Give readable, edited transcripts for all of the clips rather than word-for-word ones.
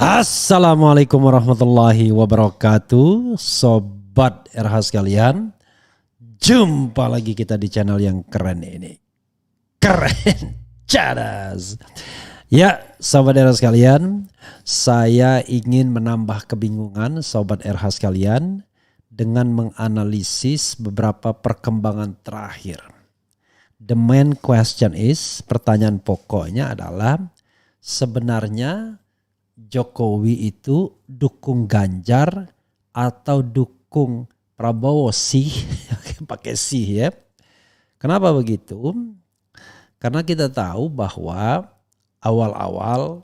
Assalamualaikum warahmatullahi wabarakatuh. Sobat RH sekalian, jumpa lagi kita di channel yang keren ini. Keren cadas. Ya, Sobat RH sekalian, saya ingin menambah kebingungan Sobat RH sekalian dengan menganalisis beberapa perkembangan terakhir. The main question is, pertanyaan pokoknya adalah sebenarnya Jokowi itu dukung Ganjar atau dukung Prabowo sih, pakai sih ya. Kenapa begitu? Karena kita tahu bahwa awal-awal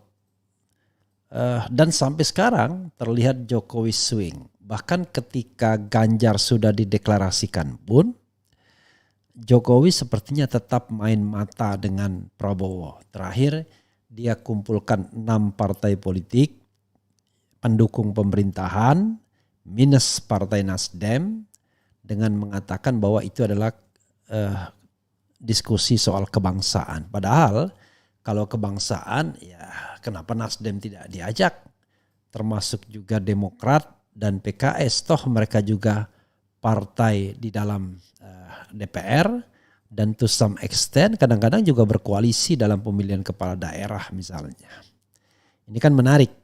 dan sampai sekarang terlihat Jokowi swing. Bahkan ketika Ganjar sudah dideklarasikan pun Jokowi sepertinya tetap main mata dengan Prabowo. Terakhir dia kumpulkan 6 partai politik pendukung pemerintahan minus Partai Nasdem dengan mengatakan bahwa itu adalah diskusi soal kebangsaan. Padahal kalau kebangsaan ya kenapa Nasdem tidak diajak? Termasuk juga Demokrat dan PKS, toh mereka juga partai di dalam DPR. Dan to some extent kadang-kadang juga berkoalisi dalam pemilihan kepala daerah misalnya. Ini kan menarik.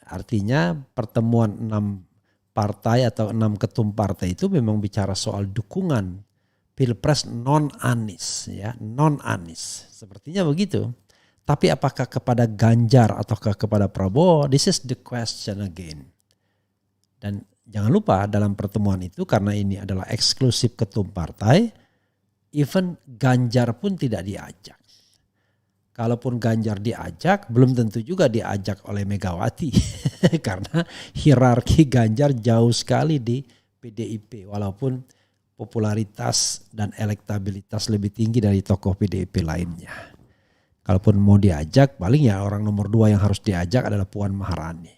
Artinya pertemuan 6 partai atau 6 ketum partai itu memang bicara soal dukungan Pilpres non-Anies ya, non-Anies. Sepertinya begitu. Tapi apakah kepada Ganjar ataukah kepada Prabowo? This is the question again. Dan jangan lupa dalam pertemuan itu karena ini adalah eksklusif ketum partai, even Ganjar pun tidak diajak. Kalaupun Ganjar diajak, belum tentu juga diajak oleh Megawati. Karena hierarki Ganjar jauh sekali di PDIP. Walaupun popularitas dan elektabilitas lebih tinggi dari tokoh PDIP lainnya. Kalaupun mau diajak, paling ya orang nomor 2 yang harus diajak adalah Puan Maharani.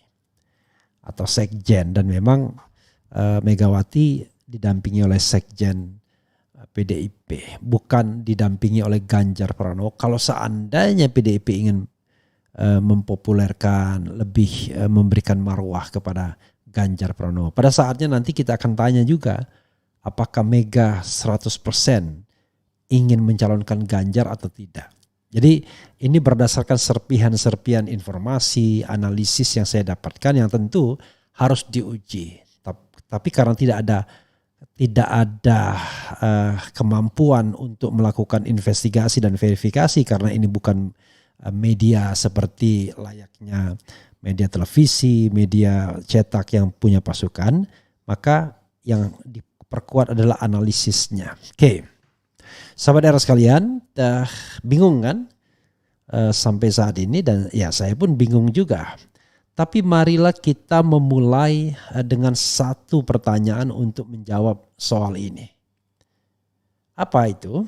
Atau Sekjen. Dan memang Megawati didampingi oleh Sekjen PDIP, bukan didampingi oleh Ganjar Pranowo. Kalau seandainya PDIP ingin mempopulerkan, lebih memberikan marwah kepada Ganjar Pranowo. Pada saatnya nanti kita akan tanya juga, apakah Mega 100% ingin mencalonkan Ganjar atau tidak. Jadi ini berdasarkan serpihan-serpihan informasi, analisis yang saya dapatkan yang tentu harus diuji. Tapi karena tidak ada kemampuan untuk melakukan investigasi dan verifikasi karena ini bukan media seperti layaknya media televisi, media cetak yang punya pasukan, maka yang diperkuat adalah analisisnya. Oke. Sahabat era sekalian, bingung kan sampai saat ini dan ya saya pun bingung juga. Tapi marilah kita memulai dengan satu pertanyaan untuk menjawab soal ini. Apa itu?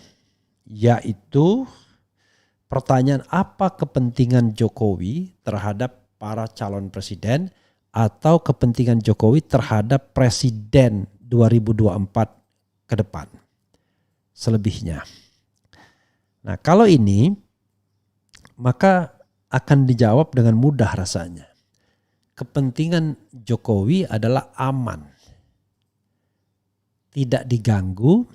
Yaitu pertanyaan apa kepentingan Jokowi terhadap para calon presiden atau kepentingan Jokowi terhadap presiden 2024 ke depan. Selebihnya. Nah kalau ini maka akan dijawab dengan mudah rasanya. Kepentingan Jokowi adalah aman, tidak diganggu,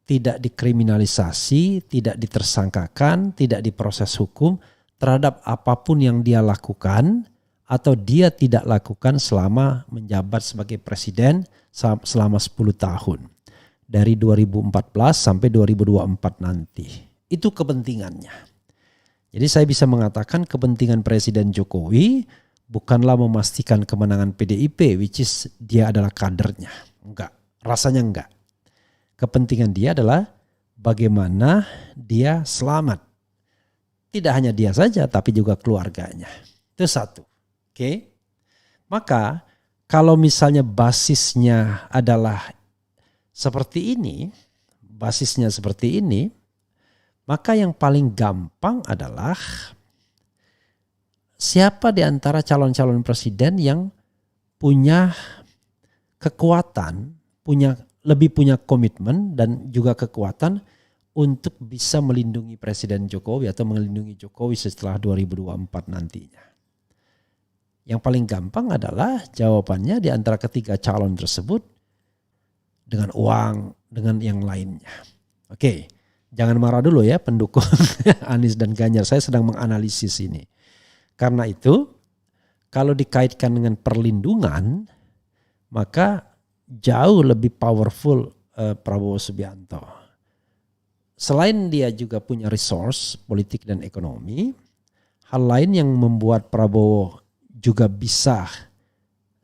tidak dikriminalisasi, tidak ditersangkakan, tidak diproses hukum terhadap apapun yang dia lakukan atau dia tidak lakukan selama menjabat sebagai presiden selama 10 tahun. Dari 2014 sampai 2024 nanti. Itu kepentingannya. Jadi saya bisa mengatakan kepentingan Presiden Jokowi bukanlah memastikan kemenangan PDIP, which is dia adalah kadernya. Enggak, rasanya enggak. Kepentingan dia adalah bagaimana dia selamat. Tidak hanya dia saja, tapi juga keluarganya. Itu satu. Oke. Maka kalau misalnya basisnya adalah seperti ini, maka yang paling gampang adalah siapa di antara calon-calon presiden yang punya kekuatan, lebih punya komitmen dan juga kekuatan untuk bisa melindungi Presiden Jokowi atau melindungi Jokowi setelah 2024 nantinya. Yang paling gampang adalah jawabannya di antara ketiga calon tersebut dengan uang, dengan yang lainnya. Oke, jangan marah dulu ya pendukung Anies dan Ganjar. Saya sedang menganalisis ini. Karena itu, kalau dikaitkan dengan perlindungan, maka jauh lebih powerful Prabowo Subianto. Selain dia juga punya resource politik dan ekonomi, hal lain yang membuat Prabowo juga bisa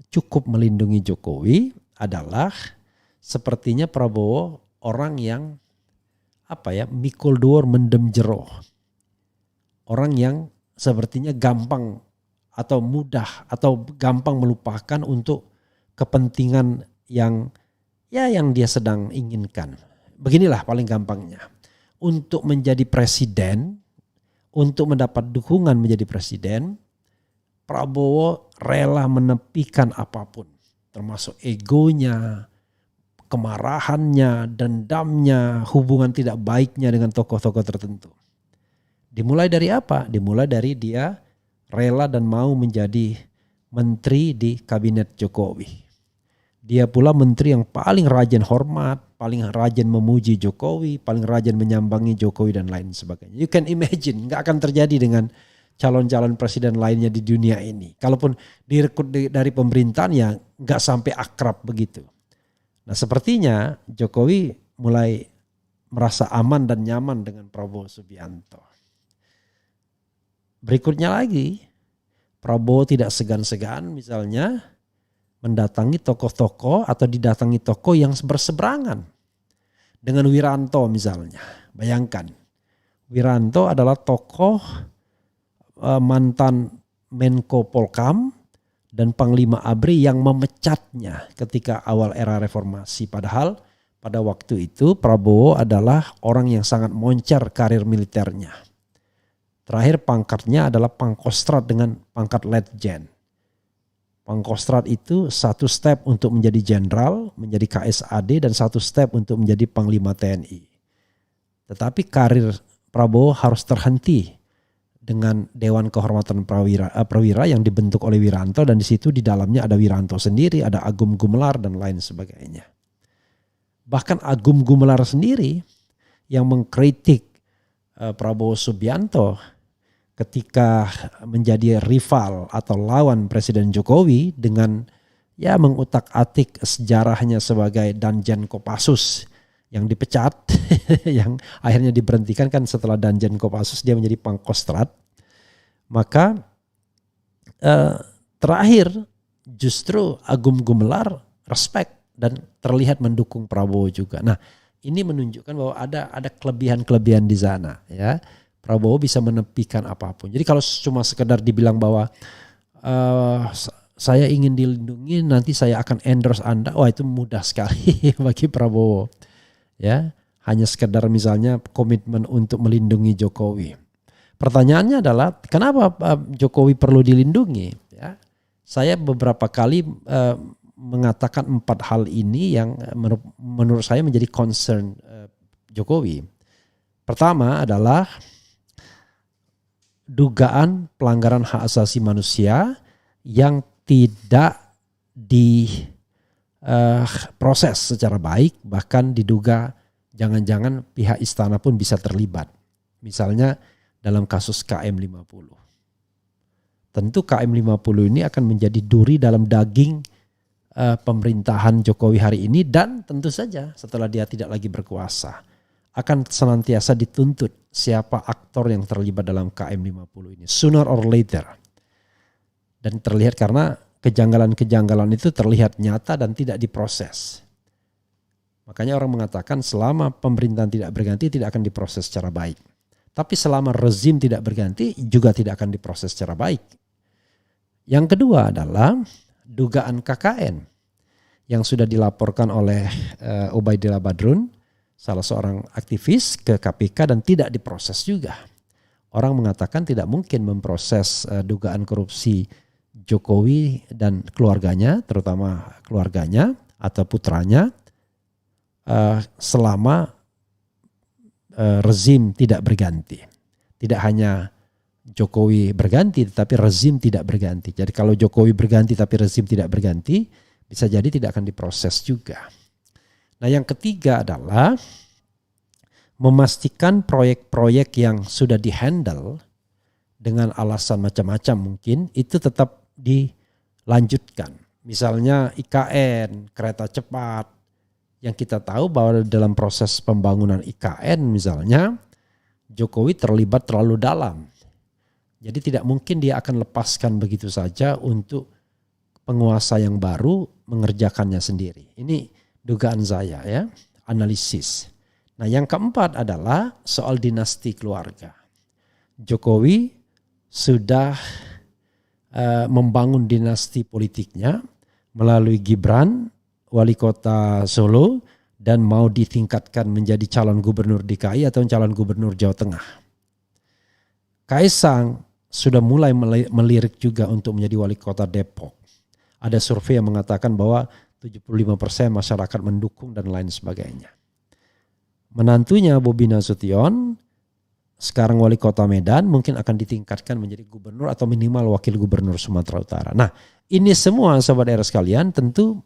cukup melindungi Jokowi adalah sepertinya Prabowo orang yang mikul duor mendem jero. Orang yang sepertinya gampang atau mudah atau gampang melupakan untuk kepentingan yang dia sedang inginkan. Beginilah paling gampangnya. Untuk menjadi presiden, untuk mendapat dukungan menjadi presiden, Prabowo rela menepikan apapun, termasuk egonya, kemarahannya, dendamnya, hubungan tidak baiknya dengan tokoh-tokoh tertentu. Dimulai dari apa? Dimulai dari dia rela dan mau menjadi menteri di kabinet Jokowi. Dia pula menteri yang paling rajin hormat, paling rajin memuji Jokowi, paling rajin menyambangi Jokowi dan lain sebagainya. You can imagine, gak akan terjadi dengan calon-calon presiden lainnya di dunia ini. Kalaupun direkrut dari pemerintahan ya gak sampai akrab begitu. Nah sepertinya Jokowi mulai merasa aman dan nyaman dengan Prabowo Subianto. Berikutnya lagi, Prabowo tidak segan-segan misalnya mendatangi tokoh-tokoh atau didatangi tokoh yang berseberangan dengan Wiranto misalnya. Bayangkan, Wiranto adalah tokoh mantan Menko Polkam dan Panglima ABRI yang memecatnya ketika awal era reformasi. Padahal pada waktu itu Prabowo adalah orang yang sangat moncer karir militernya. Terakhir pangkatnya adalah Pangkostrat dengan pangkat Letjen. Pangkostrat itu satu step untuk menjadi jenderal, menjadi KSAD dan satu step untuk menjadi Panglima TNI. Tetapi karir Prabowo harus terhenti dengan Dewan Kehormatan Perwira yang dibentuk oleh Wiranto, dan di situ di dalamnya ada Wiranto sendiri, ada Agum Gumelar dan lain sebagainya. Bahkan Agum Gumelar sendiri yang mengkritik Prabowo Subianto ketika menjadi rival atau lawan Presiden Jokowi dengan mengutak-atik sejarahnya sebagai Danjen Kopassus yang dipecat, yang akhirnya diberhentikan kan setelah Danjen Kopassus dia menjadi Pangkostrat. Maka terakhir justru Agum Gumelar respect dan terlihat mendukung Prabowo juga. Nah ini menunjukkan bahwa ada kelebihan-kelebihan di sana ya. Prabowo bisa menepikan apapun. Jadi kalau cuma sekedar dibilang bahwa saya ingin dilindungi, nanti saya akan endorse Anda, wah itu mudah sekali bagi Prabowo. Ya, hanya sekedar misalnya komitmen untuk melindungi Jokowi. Pertanyaannya adalah kenapa Jokowi perlu dilindungi? Ya, saya beberapa kali mengatakan 4 hal ini yang menurut saya menjadi concern Jokowi. Pertama adalah dugaan pelanggaran hak asasi manusia yang tidak proses secara baik, bahkan diduga jangan-jangan pihak istana pun bisa terlibat. Misalnya dalam kasus KM50. Tentu KM50 ini akan menjadi duri dalam daging pemerintahan Jokowi hari ini, dan tentu saja setelah dia tidak lagi berkuasa akan senantiasa dituntut siapa aktor yang terlibat dalam KM50 ini sooner or later. Dan terlihat karena kejanggalan-kejanggalan itu terlihat nyata dan tidak diproses. Makanya orang mengatakan selama pemerintahan tidak berganti tidak akan diproses secara baik. Tapi selama rezim tidak berganti juga tidak akan diproses secara baik. Yang kedua adalah dugaan KKN yang sudah dilaporkan oleh Ubaidillah Badrun, salah seorang aktivis, ke KPK dan tidak diproses juga. Orang mengatakan tidak mungkin memproses dugaan korupsi Jokowi dan keluarganya, terutama keluarganya atau putranya, selama rezim tidak berganti. Tidak hanya Jokowi berganti tetapi rezim tidak berganti. Jadi kalau Jokowi berganti tapi rezim tidak berganti, bisa jadi tidak akan diproses juga. Nah, yang ketiga adalah memastikan proyek-proyek yang sudah dihandle dengan alasan macam-macam mungkin itu tetap dilanjutkan. Misalnya IKN, kereta cepat, yang kita tahu bahwa dalam proses pembangunan IKN misalnya Jokowi terlibat terlalu dalam. Jadi tidak mungkin dia akan lepaskan begitu saja untuk penguasa yang baru mengerjakannya sendiri. Ini dugaan saya ya, analisis. Nah, yang keempat adalah soal dinasti keluarga. Jokowi sudah membangun dinasti politiknya melalui Gibran, wali kota Solo, dan mau ditingkatkan menjadi calon gubernur DKI atau calon gubernur Jawa Tengah. Kaisang sudah mulai melirik juga untuk menjadi wali kota Depok. Ada survei yang mengatakan bahwa 75% masyarakat mendukung dan lain sebagainya. Menantunya Bobi Nasution, sekarang wali kota Medan, mungkin akan ditingkatkan menjadi gubernur atau minimal wakil gubernur Sumatera Utara. Nah, ini semua sahabat daerah sekalian tentu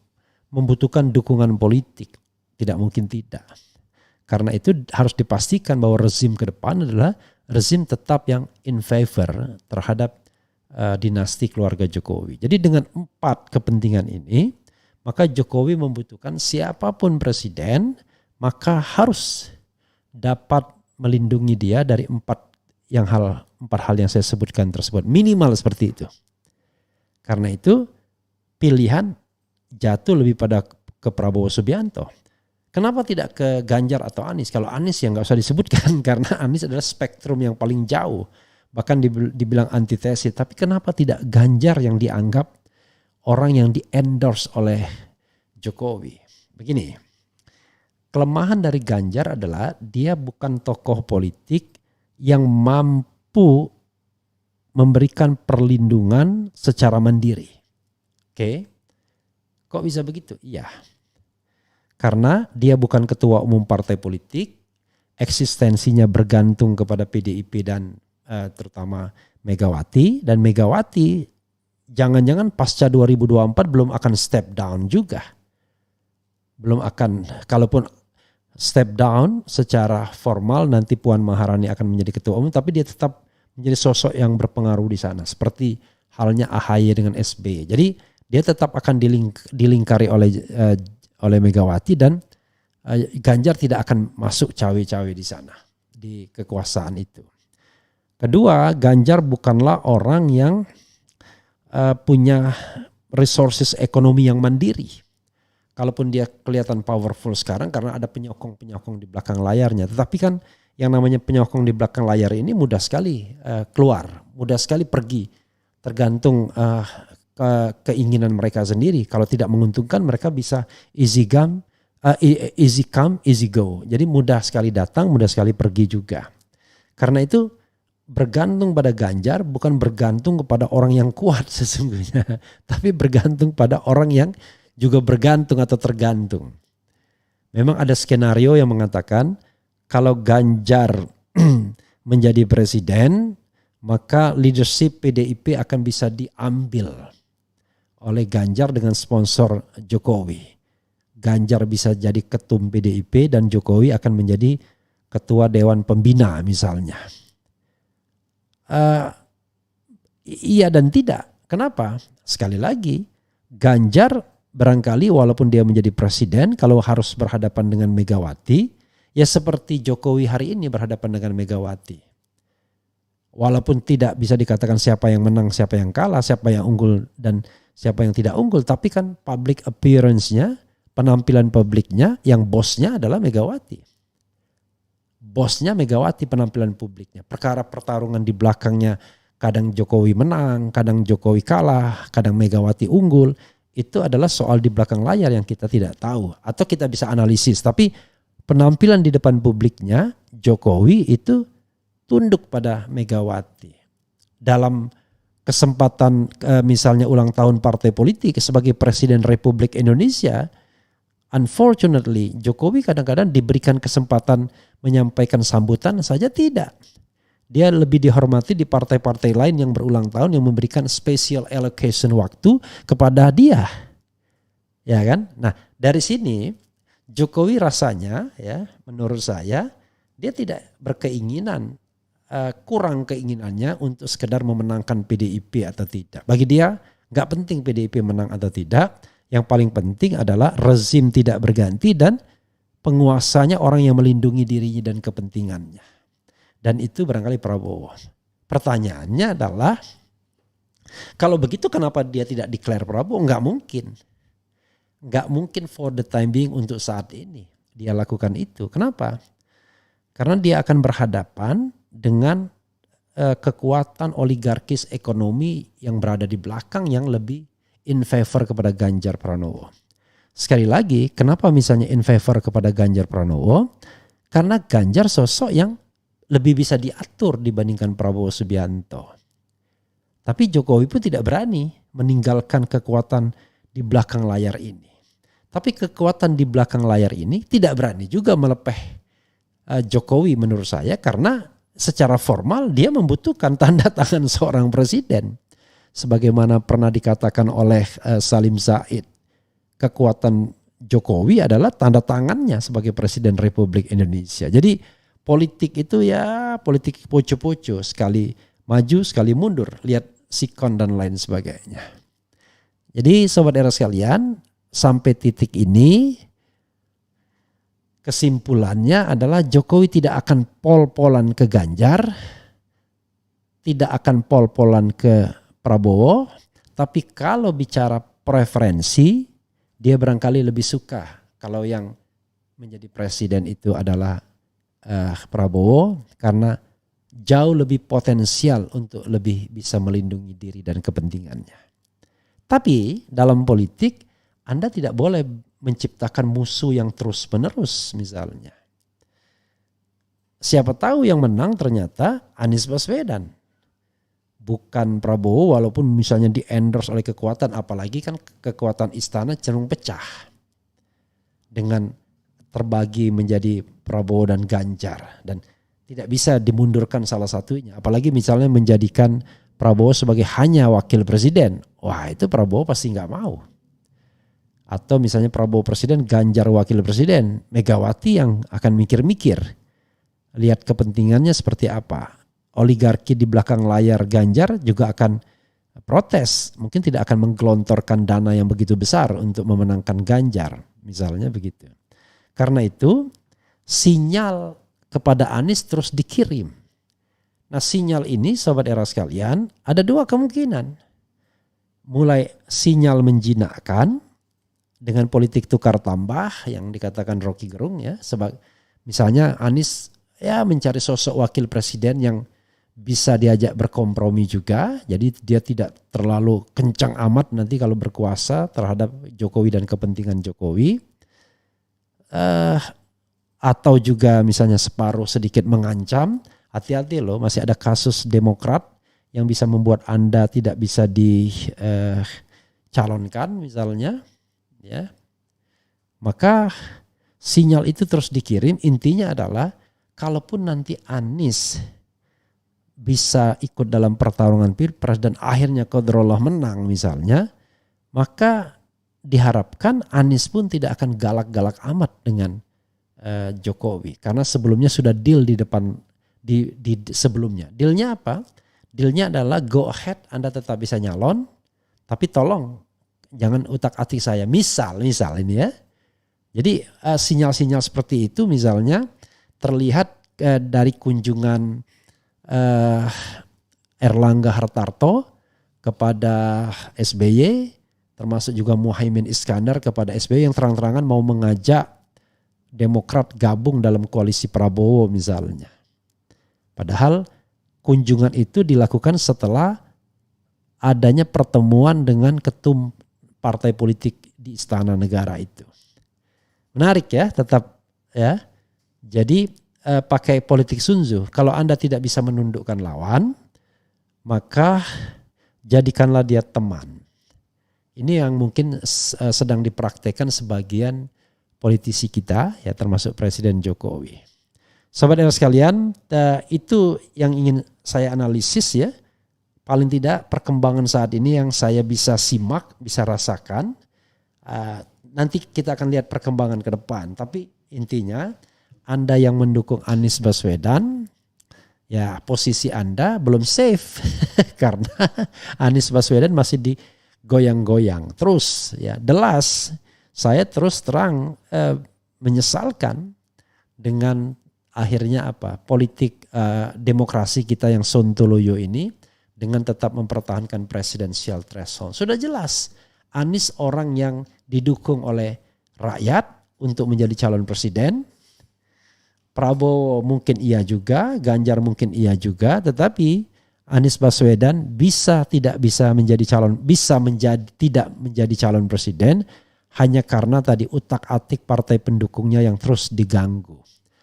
membutuhkan dukungan politik. Tidak mungkin tidak. Karena itu harus dipastikan bahwa rezim ke depan adalah rezim tetap yang in favor terhadap dinasti keluarga Jokowi. Jadi dengan 4 kepentingan ini, maka Jokowi membutuhkan siapapun presiden, maka harus dapat melindungi dia dari 4 hal yang saya sebutkan tersebut. Minimal seperti itu. Karena itu pilihan jatuh lebih pada ke Prabowo Subianto. Kenapa tidak ke Ganjar atau Anies? Kalau Anies ya nggak usah disebutkan karena Anies adalah spektrum yang paling jauh. Bahkan dibilang antitesis. Tapi kenapa tidak Ganjar yang dianggap orang yang di-endorse oleh Jokowi? Begini, kelemahan dari Ganjar adalah dia bukan tokoh politik yang mampu memberikan perlindungan secara mandiri. Oke? Kok bisa begitu? Iya. Karena dia bukan ketua umum partai politik, eksistensinya bergantung kepada PDIP dan terutama Megawati. Dan Megawati jangan-jangan pasca 2024 belum akan step down juga. Belum akan, kalaupun step down secara formal nanti Puan Maharani akan menjadi ketua umum, tapi dia tetap menjadi sosok yang berpengaruh di sana. Seperti halnya AHY dengan SBY. Jadi dia tetap akan dilingkari oleh Megawati dan Ganjar tidak akan masuk cawe-cawe di sana, di kekuasaan itu. Kedua, Ganjar bukanlah orang yang punya resources ekonomi yang mandiri. Kalaupun dia kelihatan powerful sekarang karena ada penyokong-penyokong di belakang layarnya. Tetapi kan yang namanya penyokong di belakang layar ini mudah sekali keluar, mudah sekali pergi. Tergantung keinginan mereka sendiri. Kalau tidak menguntungkan mereka bisa easy come, easy go. Jadi mudah sekali datang, mudah sekali pergi juga. Karena itu bergantung pada Ganjar bukan bergantung kepada orang yang kuat sesungguhnya. Tapi bergantung pada orang yang juga bergantung atau tergantung. Memang ada skenario yang mengatakan kalau Ganjar menjadi presiden, maka leadership PDIP akan bisa diambil oleh Ganjar dengan sponsor Jokowi. Ganjar bisa jadi ketum PDIP dan Jokowi akan menjadi ketua Dewan Pembina misalnya. Iya dan tidak. Kenapa? Sekali lagi, Ganjar barangkali walaupun dia menjadi presiden, kalau harus berhadapan dengan Megawati, ya seperti Jokowi hari ini berhadapan dengan Megawati. Walaupun tidak bisa dikatakan siapa yang menang, siapa yang kalah, siapa yang unggul dan siapa yang tidak unggul. Tapi kan public appearance-nya, penampilan publiknya, yang bosnya adalah Megawati. Bosnya Megawati penampilan publiknya. Perkara pertarungan di belakangnya, kadang Jokowi menang, kadang Jokowi kalah, kadang Megawati unggul. Itu adalah soal di belakang layar yang kita tidak tahu. Atau kita bisa analisis. Tapi penampilan di depan publiknya, Jokowi itu tunduk pada Megawati. Dalam kesempatan misalnya ulang tahun partai politik sebagai Presiden Republik Indonesia, unfortunately Jokowi kadang-kadang diberikan kesempatan menyampaikan sambutan saja tidak. Dia lebih dihormati di partai-partai lain yang berulang tahun yang memberikan special allocation waktu kepada dia. Ya kan? Nah, dari sini Jokowi rasanya ya menurut saya dia tidak berkeinginan kurang keinginannya untuk sekedar memenangkan PDIP atau tidak. Bagi dia nggak penting PDIP menang atau tidak. Yang paling penting adalah rezim tidak berganti dan penguasanya orang yang melindungi dirinya dan kepentingannya. Dan itu barangkali Prabowo. Pertanyaannya adalah kalau begitu kenapa dia tidak declare Prabowo? Nggak mungkin. Nggak mungkin for the time being untuk saat ini dia lakukan itu. Kenapa? Karena dia akan berhadapan dengan kekuatan oligarkis ekonomi yang berada di belakang yang lebih in favor kepada Ganjar Pranowo. Sekali lagi, kenapa misalnya in favor kepada Ganjar Pranowo? Karena Ganjar sosok yang lebih bisa diatur dibandingkan Prabowo Subianto. Tapi Jokowi pun tidak berani meninggalkan kekuatan di belakang layar ini. Tapi kekuatan di belakang layar ini tidak berani juga melepeh Jokowi menurut saya karena secara formal dia membutuhkan tanda tangan seorang presiden. Sebagaimana pernah dikatakan oleh Salim Said, kekuatan Jokowi adalah tanda tangannya sebagai Presiden Republik Indonesia. Jadi politik itu ya politik poco-poco, sekali maju sekali mundur, lihat sikon dan lain sebagainya. Jadi sobat era sekalian, sampai titik ini kesimpulannya adalah Jokowi tidak akan pol-polan ke Ganjar, tidak akan pol-polan ke Prabowo, tapi kalau bicara preferensi, dia barangkali lebih suka kalau yang menjadi presiden itu adalah Prabowo karena jauh lebih potensial untuk lebih bisa melindungi diri dan kepentingannya. Tapi dalam politik Anda tidak boleh menciptakan musuh yang terus-menerus misalnya. Siapa tahu yang menang ternyata Anies Baswedan. Bukan Prabowo walaupun misalnya di-endorse oleh kekuatan, apalagi kan kekuatan istana cenderung pecah. Dengan terbagi menjadi Prabowo dan Ganjar. Dan tidak bisa dimundurkan salah satunya. Apalagi misalnya menjadikan Prabowo sebagai hanya wakil presiden. Wah itu Prabowo pasti nggak mau. Atau misalnya Prabowo presiden, Ganjar wakil presiden. Megawati yang akan mikir-mikir. Lihat kepentingannya seperti apa. Oligarki di belakang layar Ganjar juga akan protes. Mungkin tidak akan menggelontorkan dana yang begitu besar untuk memenangkan Ganjar. Misalnya begitu. Karena itu sinyal kepada Anies terus dikirim. Nah sinyal ini sobat era sekalian ada dua kemungkinan. Mulai sinyal menjinakkan dengan politik tukar tambah yang dikatakan Rocky Gerung ya. Misalnya Anies ya mencari sosok wakil presiden yang bisa diajak berkompromi juga. Jadi dia tidak terlalu kencang amat nanti kalau berkuasa terhadap Jokowi dan kepentingan Jokowi. Atau juga misalnya separuh sedikit mengancam. Hati-hati loh, masih ada kasus Demokrat yang bisa membuat Anda tidak bisa dicalonkan misalnya. Ya, maka sinyal itu terus dikirim. Intinya adalah kalaupun nanti Anies bisa ikut dalam pertarungan pilpres dan akhirnya qadarullah menang misalnya, maka diharapkan Anies pun tidak akan galak-galak amat dengan Jokowi karena sebelumnya sudah deal di depan di sebelumnya. Dealnya apa? Dealnya adalah go ahead, Anda tetap bisa nyalon, tapi tolong jangan utak-atik saya. Misal ini ya. Jadi sinyal-sinyal seperti itu misalnya terlihat dari kunjungan Erlangga Hartarto kepada SBY, termasuk juga Muhaimin Iskandar kepada SBY yang terang-terangan mau mengajak Demokrat gabung dalam koalisi Prabowo misalnya. Padahal kunjungan itu dilakukan setelah adanya pertemuan dengan ketum partai politik di Istana Negara itu. Menarik ya, tetap ya. Jadi pakai politik Sun Tzu. Kalau Anda tidak bisa menundukkan lawan, maka jadikanlah dia teman. Ini yang mungkin sedang dipraktekkan sebagian politisi kita, ya termasuk Presiden Jokowi. Sobat era sekalian, itu yang ingin saya analisis ya. Paling tidak perkembangan saat ini yang saya bisa simak, bisa rasakan. Nanti kita akan lihat perkembangan ke depan. Tapi intinya Anda yang mendukung Anies Baswedan, ya posisi Anda belum safe. Karena Anies Baswedan masih digoyang-goyang. Terus ya jelas saya terus terang menyesalkan dengan akhirnya politik demokrasi kita yang sontoloyo ini dengan tetap mempertahankan presidensial threshold. Sudah jelas Anies orang yang didukung oleh rakyat untuk menjadi calon presiden. Prabowo mungkin iya juga, Ganjar mungkin iya juga, tetapi Anies Baswedan tidak menjadi calon presiden hanya karena tadi utak-atik partai pendukungnya yang terus diganggu.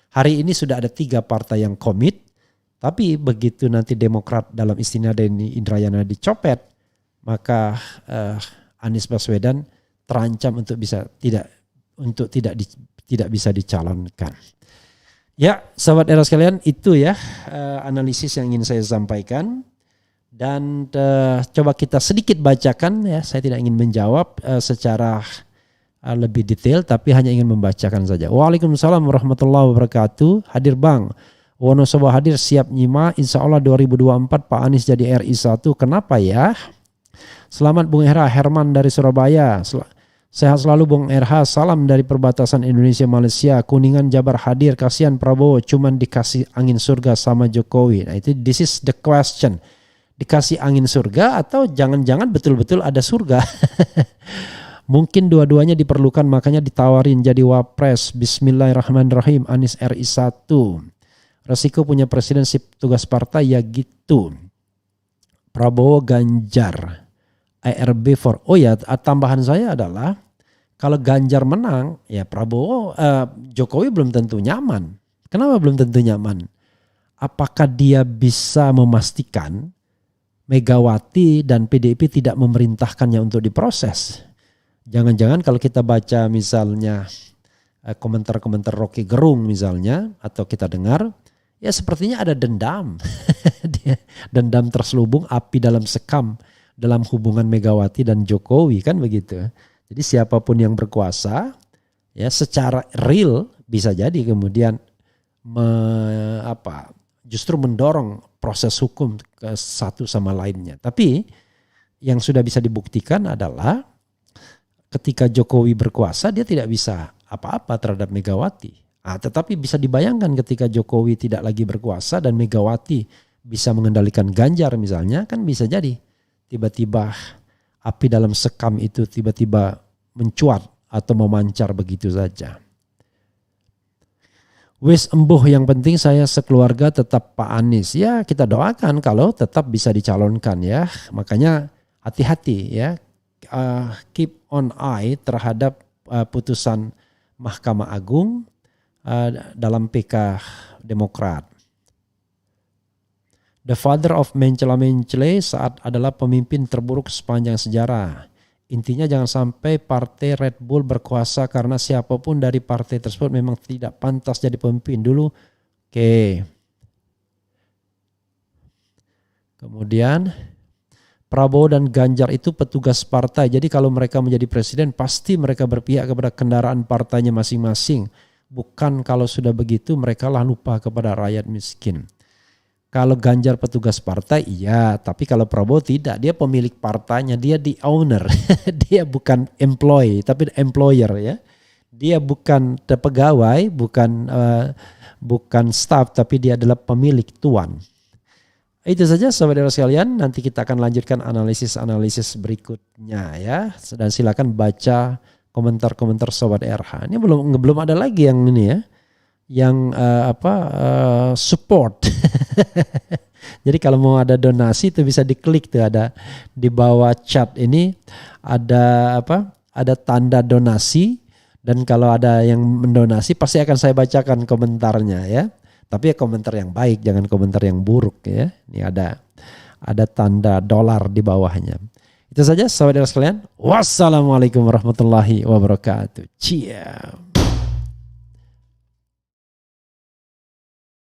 Hari ini sudah ada 3 partai yang komit, tapi begitu nanti Demokrat dalam istilah Denny Indrayana dicopet, maka Anies Baswedan terancam untuk tidak bisa dicalonkan. Ya, sahabat era sekalian, itu ya analisis yang ingin saya sampaikan. Dan coba kita sedikit bacakan ya, saya tidak ingin menjawab secara lebih detail, tapi hanya ingin membacakan saja. Waalaikumsalam warahmatullahi wabarakatuh. Hadir Bang, Wonosobo hadir siap nyimak. Insya Allah 2024 Pak Anies jadi RI 1. Kenapa ya? Selamat Bung RH, Herman dari Surabaya. Sehat selalu Bung RH, salam dari perbatasan Indonesia Malaysia. Kuningan Jabar hadir, kasihan Prabowo cuman dikasih angin surga sama Jokowi. Nah itu this is the question. Dikasih angin surga atau jangan-jangan betul-betul ada surga? Mungkin dua-duanya diperlukan, makanya ditawarin jadi wapres. Bismillahirrahmanirrahim, Anies RI 1. Resiko punya presidenship tugas partai ya gitu. Prabowo Ganjar ARB for. Oh ya, tambahan saya adalah kalau Ganjar menang ya Jokowi belum tentu nyaman. Kenapa belum tentu nyaman? Apakah dia bisa memastikan Megawati dan PDIP tidak memerintahkannya untuk diproses? Jangan-jangan kalau kita baca misalnya komentar-komentar Rocky Gerung misalnya, atau kita dengar, ya sepertinya ada dendam. Dendam terselubung, api dalam sekam dalam hubungan Megawati dan Jokowi, kan begitu. Jadi siapapun yang berkuasa ya secara real bisa jadi kemudian justru mendorong proses hukum ke satu sama lainnya. Tapi yang sudah bisa dibuktikan adalah ketika Jokowi berkuasa dia tidak bisa apa-apa terhadap Megawati. Tetapi bisa dibayangkan ketika Jokowi tidak lagi berkuasa dan Megawati bisa mengendalikan Ganjar misalnya, kan bisa jadi tiba-tiba api dalam sekam itu tiba-tiba mencuat atau memancar begitu saja. Wis embuh, yang penting saya sekeluarga tetap Pak Anies. Ya kita doakan kalau tetap bisa dicalonkan ya. Makanya hati-hati ya. Keep on eye terhadap putusan Mahkamah Agung dalam PK Demokrat. The father of Mencela-Mencele saat adalah pemimpin terburuk sepanjang sejarah. Intinya jangan sampai partai Red Bull berkuasa karena siapapun dari partai tersebut memang tidak pantas jadi pemimpin dulu. Oke. Kemudian Prabowo dan Ganjar itu petugas partai. Jadi kalau mereka menjadi presiden pasti mereka berpihak kepada kendaraan partainya masing-masing. Bukan kalau sudah begitu mereka lah lupa kepada rakyat miskin. Kalau Ganjar petugas partai iya, tapi kalau Prabowo tidak, dia pemilik partainya, dia the owner. Dia bukan employee tapi employer ya. Dia bukan pegawai, bukan staff, tapi dia adalah pemilik tuan. Itu saja saudara sekalian, nanti kita akan lanjutkan analisis berikutnya ya. Dan silakan baca komentar-komentar Sobat RH. Ini belum ada lagi yang ini ya. Yang support. Jadi kalau mau ada donasi itu bisa diklik tuh, ada di bawah chat ini ada tanda donasi, dan kalau ada yang mendonasi pasti akan saya bacakan komentarnya ya. Tapi ya komentar yang baik, jangan komentar yang buruk ya. Ini ada tanda dolar di bawahnya. Itu saja saudara sekalian. Wassalamualaikum warahmatullahi wabarakatuh. Ciao.